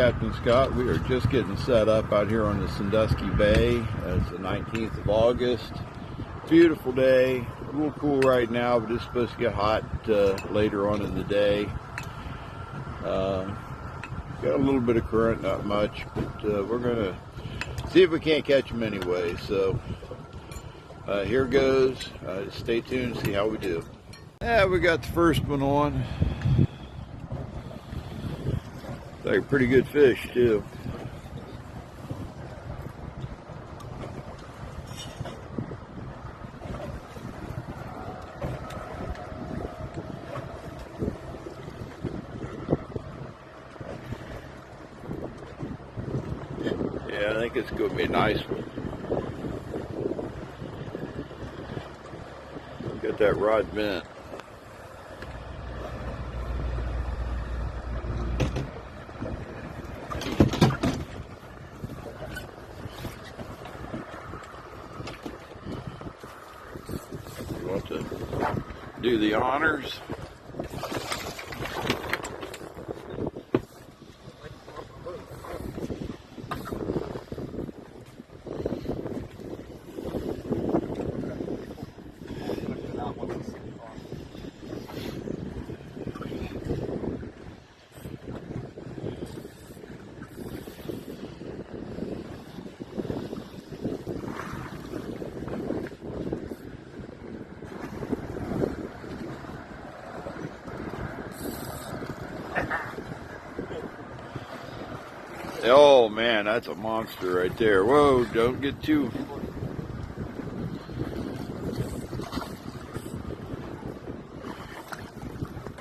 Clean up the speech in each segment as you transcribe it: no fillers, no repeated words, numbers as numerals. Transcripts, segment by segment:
Captain Scott. We are just getting set up out here on the Sandusky Bay. It's the 19th of August. Beautiful day. A little cool right now, but it's supposed to get hot later on in the day. Got a little bit of current, not much, but we're going to see if we can't catch them anyway. So here goes. Stay tuned, see how we do. Yeah, we got the first one on. Like a pretty good fish too. Yeah, I think it's going to be a nice one. Got that rod bent. You want to do the honors? Oh man, that's a monster right there. Whoa, don't get too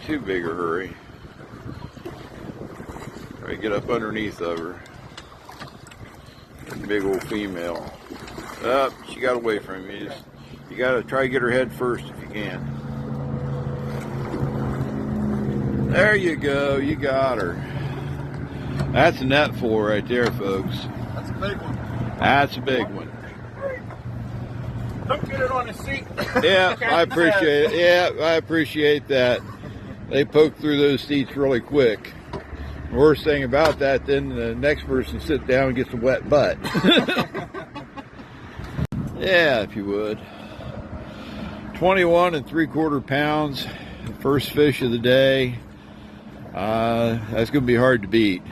big a hurry. Try to get up underneath of her. Big old female. Up, she got away from you. You gotta try to get her head first if you can. There you go, you got her. That's a net full right there, folks. That's a big one. That's a big one. Don't get it on the seat. Yeah, I appreciate it. Yeah, I appreciate that. They poke through those seats really quick. The worst thing about that, then the next person sits down and gets a wet butt. Yeah, if you would. 21 3/4 pounds. First fish of the day. That's going to be hard to beat.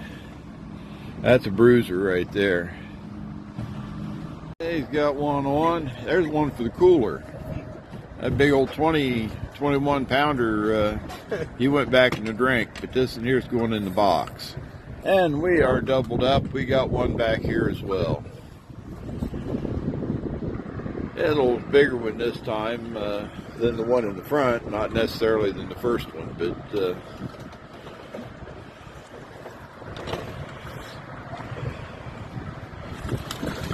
That's a bruiser right there. He's got one on. There's one for the cooler. That big old 21 pounder, he went back in the drink, but this one here's going in the box. And we are doubled up. We got one back here as well. A little bigger one this time than the one in the front, not necessarily than the first one, but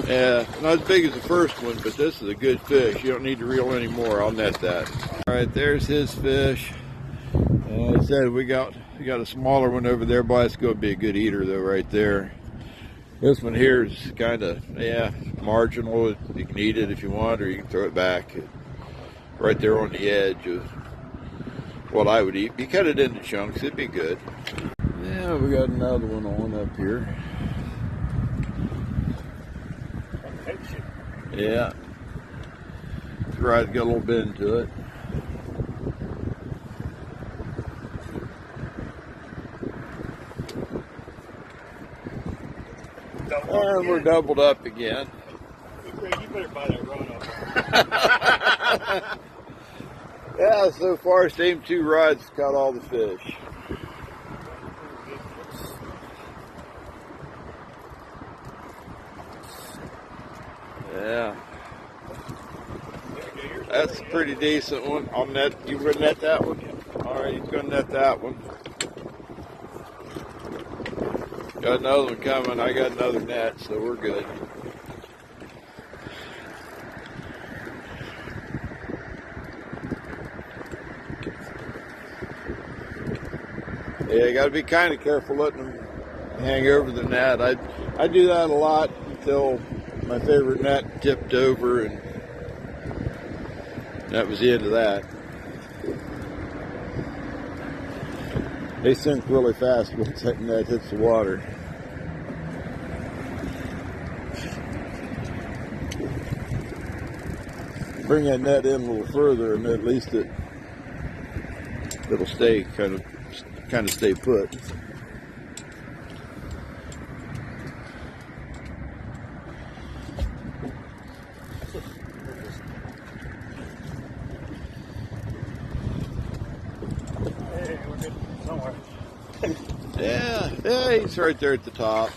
yeah, not as big as the first one, but this is a good fish. You don't need to reel anymore. I'll net that. All right, there's his fish. I said we got a smaller one over there, but it's going to be a good eater though, right there. This one here is kind of, yeah, marginal. You can eat it if you want, or you can throw it back. Right there on the edge of what I would eat. If you cut it into chunks, it'd be good. Yeah, we got another one on up here. Yeah, the rod's got a little bend to it. And we're doubled up again. You better buy that rod up. Yeah, so far same two rods caught all the fish. Yeah, that's a pretty decent one. I'll net. You gonna net that one? All right, he's gonna net that one. Got another one coming. I got another net, so we're good. Yeah, you got to be kind of careful letting them hang over the net. I do that a lot until my favorite net tipped over, and that was the end of that. They sink really fast once that net hits the water. bring that net in a little further, and at least it'll stay kind of stay put. Hey, we're good somewhere. Yeah, he's right there at the top.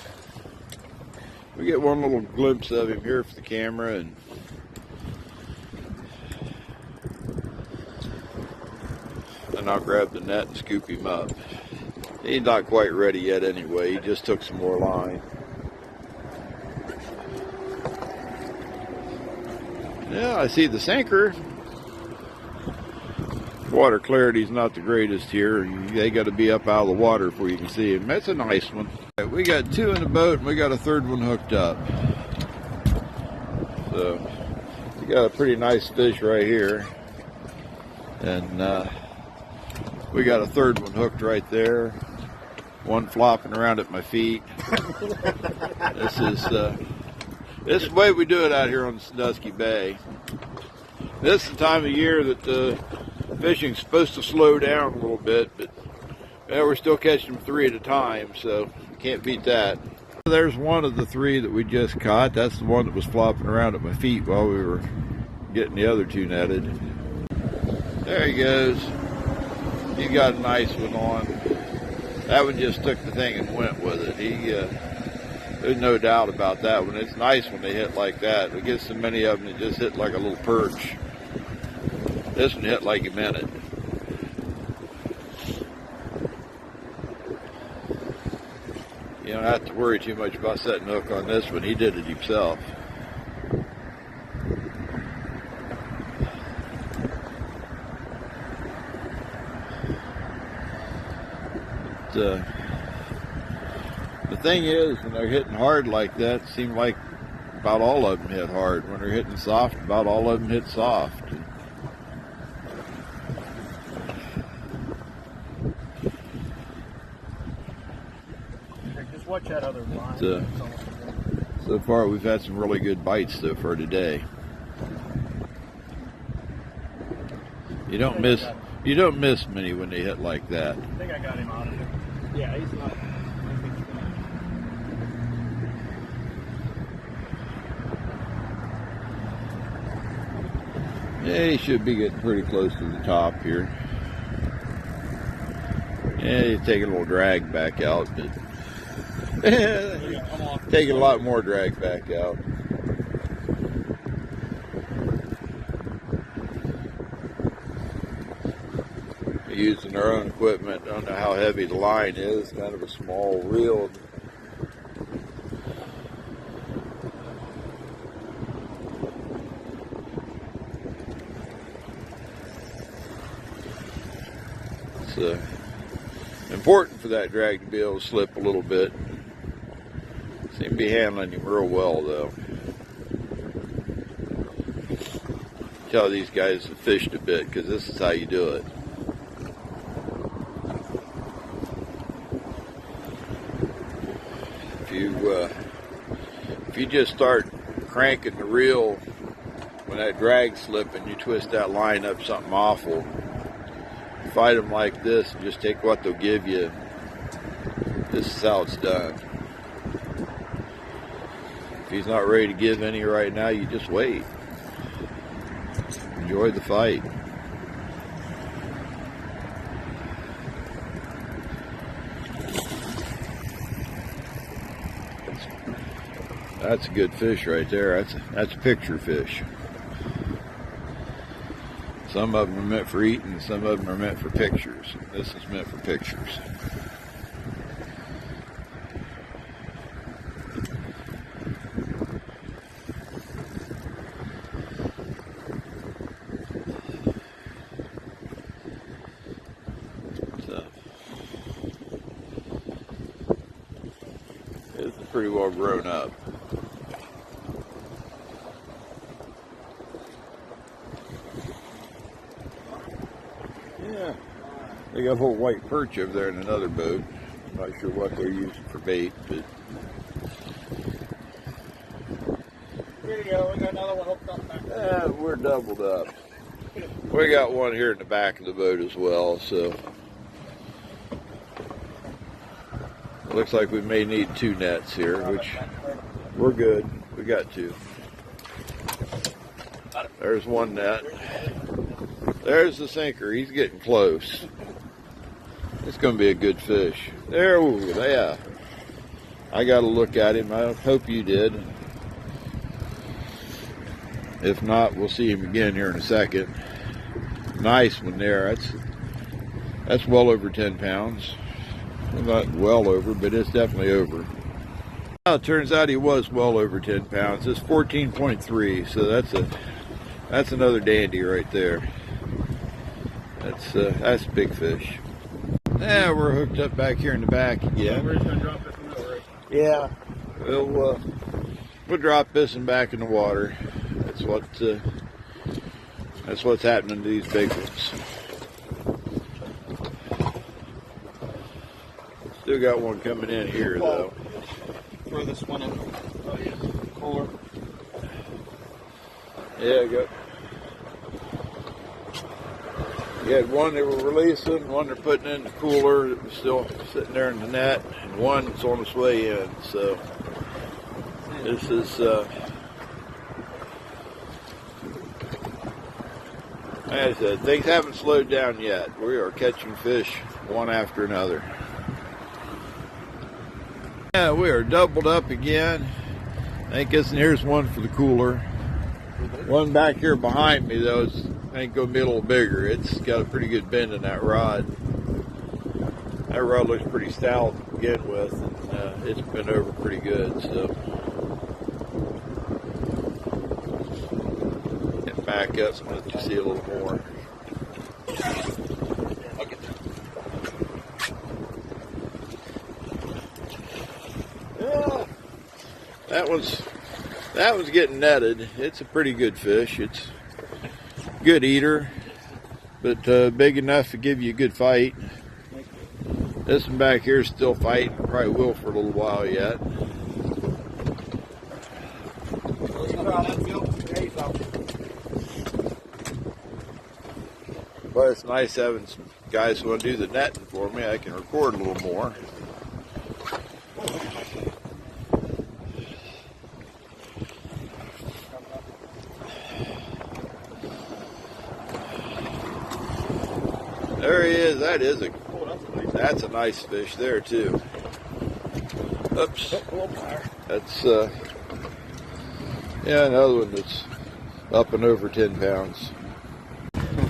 We get one little glimpse of him here for the camera, and then I'll grab the net and scoop him up. He's not quite ready yet anyway. He just took some more line. Yeah, I see the sinker. Water clarity's not the greatest here. They got to be up out of the water before you can see him. That's a nice one. We got two in the boat, and we got a third one hooked up. So we got a pretty nice fish right here, and we got a third one hooked right there. One flopping around at my feet. This is the way we do it out here on the Sandusky Bay. This is the time of year that the fishing's supposed to slow down a little bit, but we're still catching them 3 at a time, so can't beat that. There's one of the 3 that we just caught. That's the one that was flopping around at my feet while we were getting the other 2 netted. There he goes. He got a nice one on. That one just took the thing and went with it. There's no doubt about that one. It's nice when they hit like that. We get so many of them that just hit like a little perch. This one hit like he meant it. You don't have to worry too much about setting the hook on this one. He did it himself. The thing is, when they're hitting hard like that, it seems like about all of them hit hard. When they're hitting soft, about all of them hit soft. Just watch that other line. So far, we've had some really good bites so far today. You don't miss many when they hit like that. I think I got him out of it. Yeah, he's not. Yeah, he should be getting pretty close to the top here. Yeah, he's taking a little drag back out, but taking a lot more drag back out. Using our own equipment. Don't know how heavy the line is. Kind of a small reel. It's important for that drag to be able to slip a little bit. Seem to be handling him real well, though. Tell these guys have fished a bit, because this is how you do it. If you just start cranking the reel when that drag's slipping, you twist that line up something awful. Fight them like this and just take what they'll give you. This is how it's done. If he's not ready to give any right now, you just wait. Enjoy the fight. That's a good fish right there. That's a picture fish. Some of them are meant for eating, some of them are meant for pictures. This is meant for pictures. So, it's pretty well grown up. Yeah, they got a whole white perch over there in another boat. I'm not sure what they're using for bait, but Here you go. We got another one hooked up back there. Yeah, we're doubled up. We got one here in the back of the boat as well, so it looks like we may need 2 nets here, which we're good. We got 2. There's 1 net. There's the sinker. He's getting close. It's going to be a good fish. There, ooh, yeah. I got to look at him. I hope you did. If not, we'll see him again here in a second. Nice one there. That's well over 10 pounds. Not well over, but it's definitely over. Well, it turns out he was well over 10 pounds. It's 14.3, so that's another dandy right there. That's a big fish. Yeah, we're hooked up back here in the back again. We're just gonna drop this in the water. Yeah, we'll drop this one back in the water. That's what's happening to these big ones. Still got one coming in here though. Throw this one in. Oh yeah, cooler. Yeah, you had one they were releasing, one they're putting in the cooler that was still sitting there in the net, and one that's on its way in. So this is like I said, things haven't slowed down yet. We are catching fish one after another. Yeah, we are doubled up again. I think here's one for the cooler. One back here behind me though is I think going to be a little bigger. It's got a pretty good bend in that rod. That rod looks pretty stout to begin with, and it's been over pretty good. So get back up and let you see a little more. Yeah, that one's getting netted. It's a pretty good fish. It's good eater, but big enough to give you a good fight. This one back here is still fighting. Probably will for a little while yet. But it's nice having some guys who want to do the netting for me. I can record a little more. There he is. That's a nice fish there too. Oops. That's yeah, another one that's up and over 10 pounds.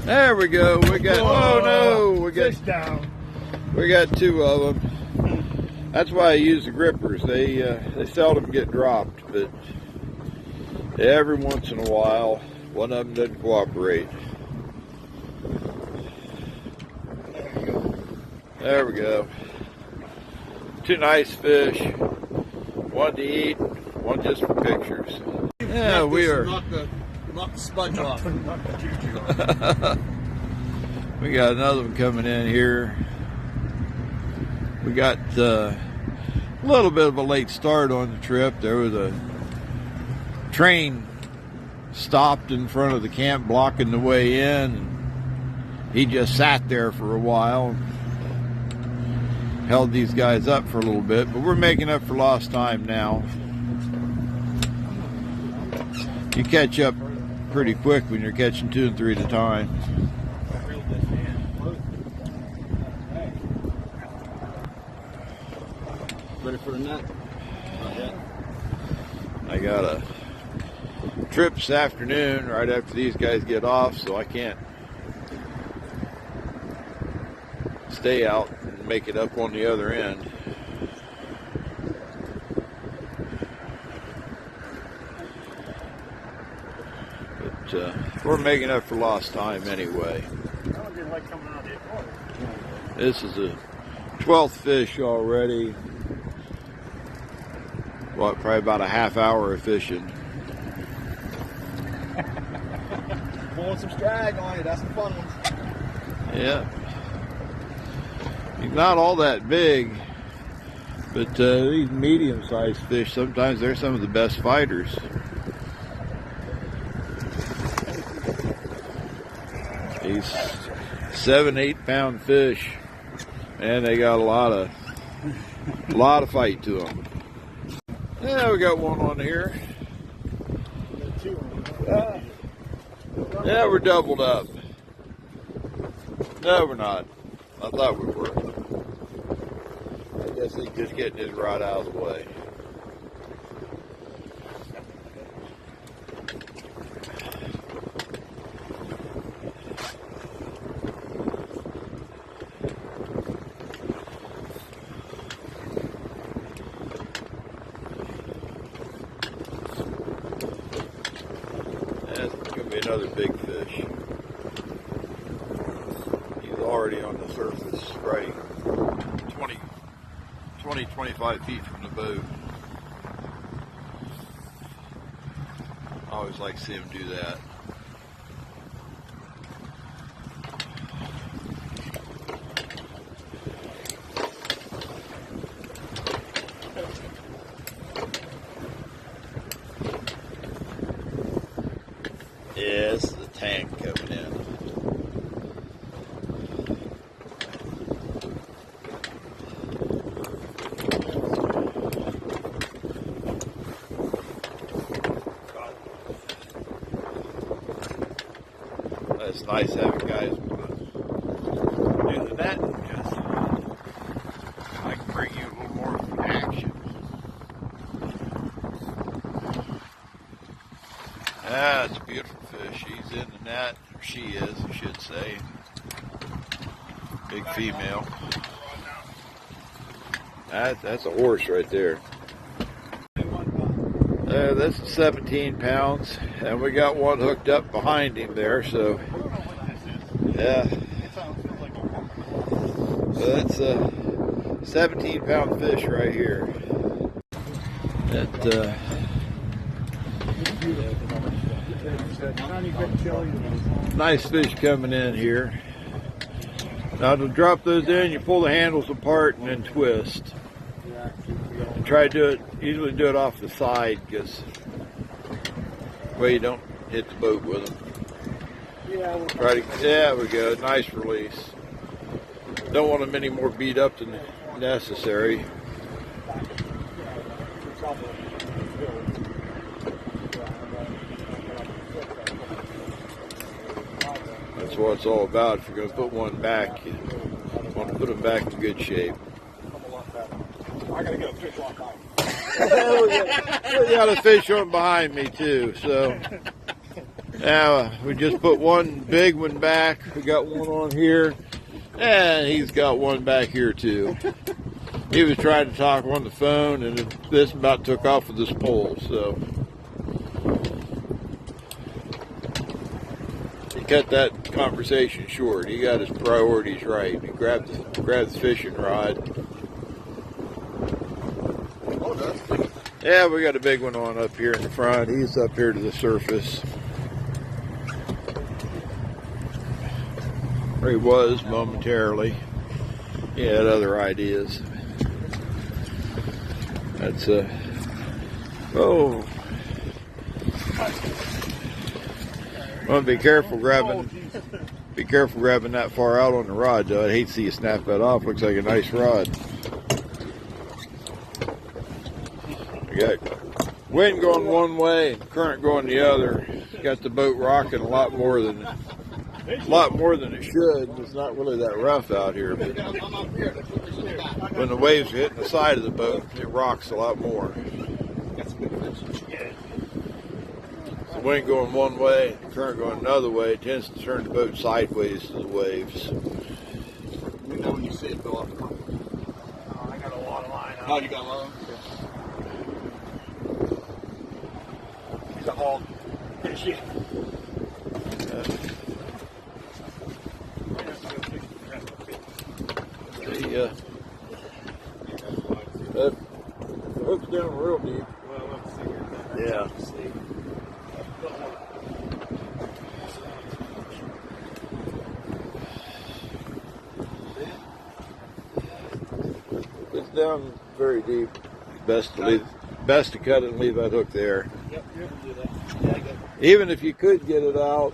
There we go. We got Fish down. We got 2 of them. That's why I use the grippers. They seldom get dropped, but every once in a while one of them doesn't cooperate. There we go. 2 nice fish. One to eat, one just for pictures. Yeah, we are. Knock the sponge off. We got another one coming in here. We got a little bit of a late start on the trip. There was a train stopped in front of the camp blocking the way in. He just sat there for a while. Held these guys up for a little bit, but we're making up for lost time now. You catch up pretty quick when you're catching 2 and 3 at a time. Ready for the net? Not yet. I got a trip this afternoon right after these guys get off, so I can't stay out and make it up on the other end. But we're making up for lost time anyway. This is a 12th fish already. What, probably about a half hour of fishing. Pulling some drag on you, that's the fun ones. Yeah. He's not all that big, but these medium-sized fish, sometimes they're some of the best fighters. these 7-8 pound fish, and they got a lot of fight to them. Yeah, we got one on here. Yeah, we're doubled up. No, we're not. I thought we were. I guess he's just getting his rod out of the way. That's going to be another big fish. He's already on the surface, right 25 feet from the boat. I always like to see him do that. Yeah, this is a tank coming in. It's nice having guys do the net because I can bring you a little more action. That's a beautiful fish. He's in the net, or she is, I should say. Big female. That's a horse right there. This is 17 pounds, and we got one hooked up behind him there, so yeah. So that's a 17 pound fish right here. Nice fish coming in here. Now to drop those in, you pull the handles apart and then twist. And try to do it, usually do it off the side because way you don't hit the boat with them. There we go, nice release. Don't want them any more beat up than necessary. That's what it's all about. If you're going to put one back, you want to put them back in good shape. I gotta get a fish on by. We got a fish on behind me too, so now we just put one big one back. We got one on here, and he's got one back here too. He was trying to talk on the phone, and this about took off with this pole, so he cut that conversation short. He got his priorities right. He grabbed the fishing rod. Yeah, we got a big one on up here in the front. He's up here to the surface. Or he was momentarily. He had other ideas. That's oh. Well, be careful grabbing that far out on the rod, though. I'd hate to see you snap that off. Looks like a nice rod. We got wind going one way and current going the other. Got the boat rocking a lot more than it should. It's not really that rough out here, but when the waves are hitting the side of the boat, it rocks a lot more. The wind going one way, the current going another way, it tends to turn the boat sideways to the waves. We know when you see it go off the front. I got a lot of line out. Oh, you got long? He's a hog. Shit. The hook's down real deep. Well, let's see. Yeah. It's down very deep. Best to cut it and leave that hook there. Yep, you can do that. Yeah, Even if you could get it out,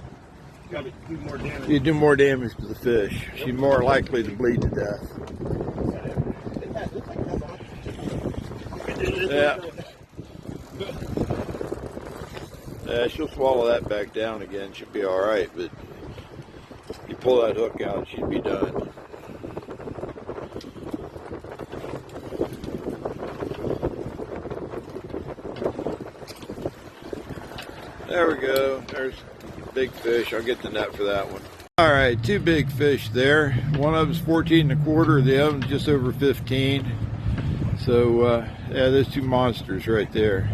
got to do more damage. You do more damage to the fish. She's more likely to bleed to death. Yeah. Yeah, she'll swallow that back down again. She'll be all right, but you pull that hook out, she'd be done. There we go. There's a big fish. I'll get the net for that one. All right, two big fish there. One of them's 14 1/4. The other one's just over 15. So, yeah, there's two monsters right there.